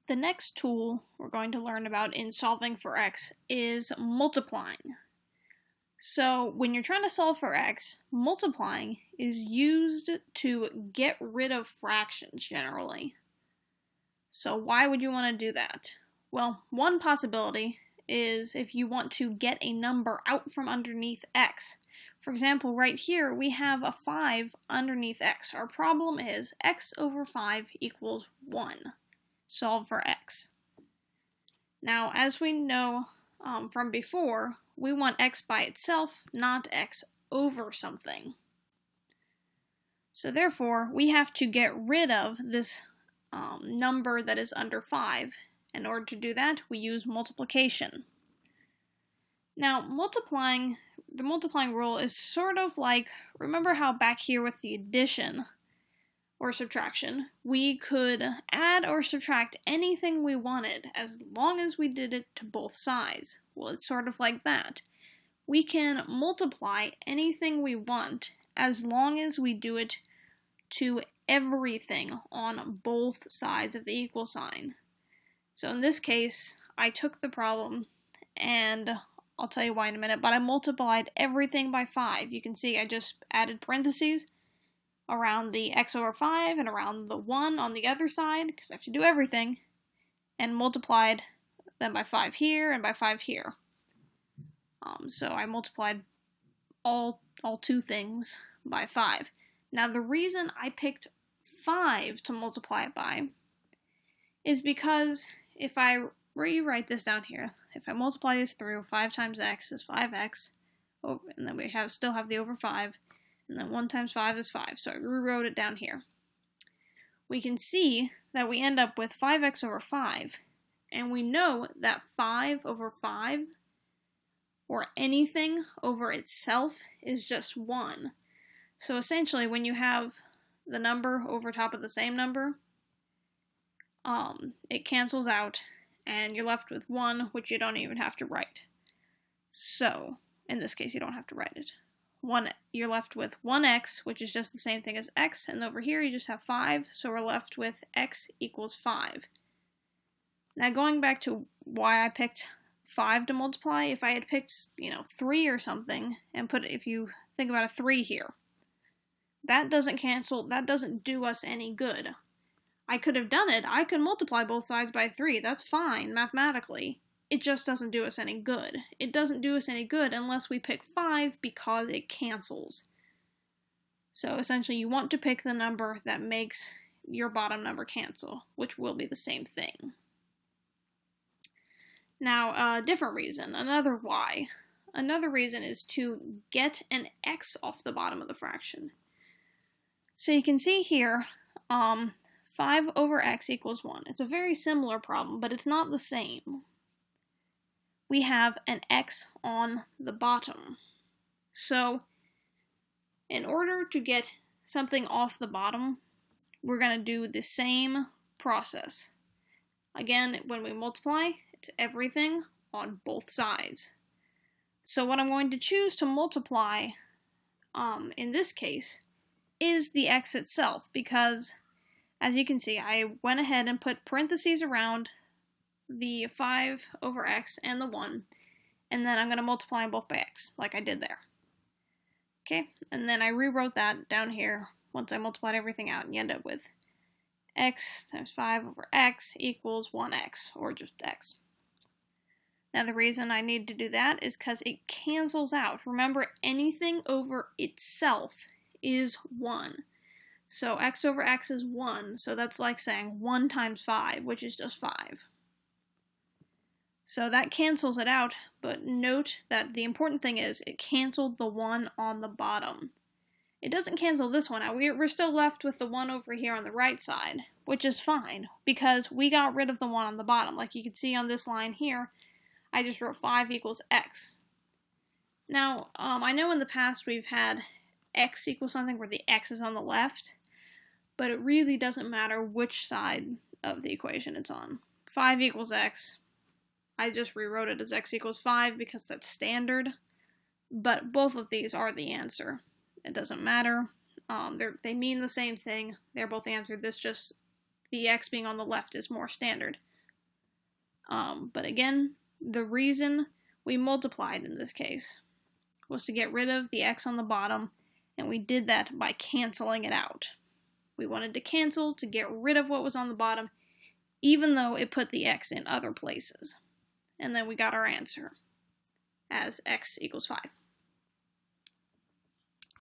The next tool we're going to learn about in solving for x is multiplying. So when you're trying to solve for x, multiplying is used to get rid of fractions generally. So why would you want to do that? Well, one possibility is if you want to get a number out from underneath x. For example, right here we have a 5 underneath x. Our problem is x over 5 equals 1. Solve for x. Now, as we know from before, we want x by itself, not x over something. So therefore, we have to get rid of this number that is under 5. In order to do that, we use multiplication. Now, the multiplying rule is sort of like, remember how back here with the addition or subtraction, we could add or subtract anything we wanted as long as we did it to both sides. Well, it's sort of like that. We can multiply anything we want as long as we do it to everything on both sides of the equal sign. So in this case, I took the problem, and I'll tell you why in a minute, but I multiplied everything by 5. You can see I just added parentheses around the x over 5 and around the 1 on the other side, because I have to do everything, and multiplied them by 5 here and by 5 here. So I multiplied all two things by 5. Now the reason I picked 5 to multiply it by is because if I rewrite this down here, if I multiply this through, 5 times x is 5x, and then we still have the over 5, and then 1 times 5 is 5, so I rewrote it down here. We can see that we end up with 5x over 5, and we know that 5 over 5, or anything over itself, is just 1. So essentially, when you have the number over top of the same number, it cancels out, and you're left with 1, which you don't even have to write. So, in this case, you don't have to write it. You're left with 1x, which is just the same thing as x, and over here you just have 5, so we're left with x equals 5. Now going back to why I picked 5 to multiply, if I had picked, 3 or something, and if you think about a 3 here, that doesn't cancel, that doesn't do us any good. I could have done it, I could multiply both sides by 3, that's fine, mathematically. It just doesn't do us any good. It doesn't do us any good unless we pick 5 because it cancels. So essentially you want to pick the number that makes your bottom number cancel, which will be the same thing. Now, a different reason, another why. Another reason is to get an x off the bottom of the fraction. So you can see here, 5 over x equals 1. It's a very similar problem, but it's not the same. We have an x on the bottom. So, in order to get something off the bottom, we're going to do the same process. Again, when we multiply, it's everything on both sides. So what I'm going to choose to multiply, in this case, is the x itself, because, as you can see, I went ahead and put parentheses around the 5 over x and the 1, and then I'm going to multiply them both by x, like I did there. Okay, and then I rewrote that down here once I multiplied everything out, and you end up with x times 5 over x equals 1x, or just x. Now the reason I need to do that is because it cancels out. Remember, anything over itself is 1. So x over x is 1, so that's like saying 1 times 5, which is just 5. So that cancels it out, but note that the important thing is it canceled the 1 on the bottom. It doesn't cancel this one out. We're still left with the 1 over here on the right side, which is fine, because we got rid of the 1 on the bottom. Like you can see on this line here, I just wrote 5 equals x. Now, I know in the past we've had x equals something where the x is on the left, but it really doesn't matter which side of the equation it's on. 5 equals x. I just rewrote it as x equals 5 because that's standard, but both of these are the answer. It doesn't matter. They mean the same thing. They're both answered. The x being on the left is more standard. But again, the reason we multiplied in this case was to get rid of the x on the bottom, and we did that by canceling it out. We wanted to cancel to get rid of what was on the bottom, even though it put the x in other places. And then we got our answer as x equals 5.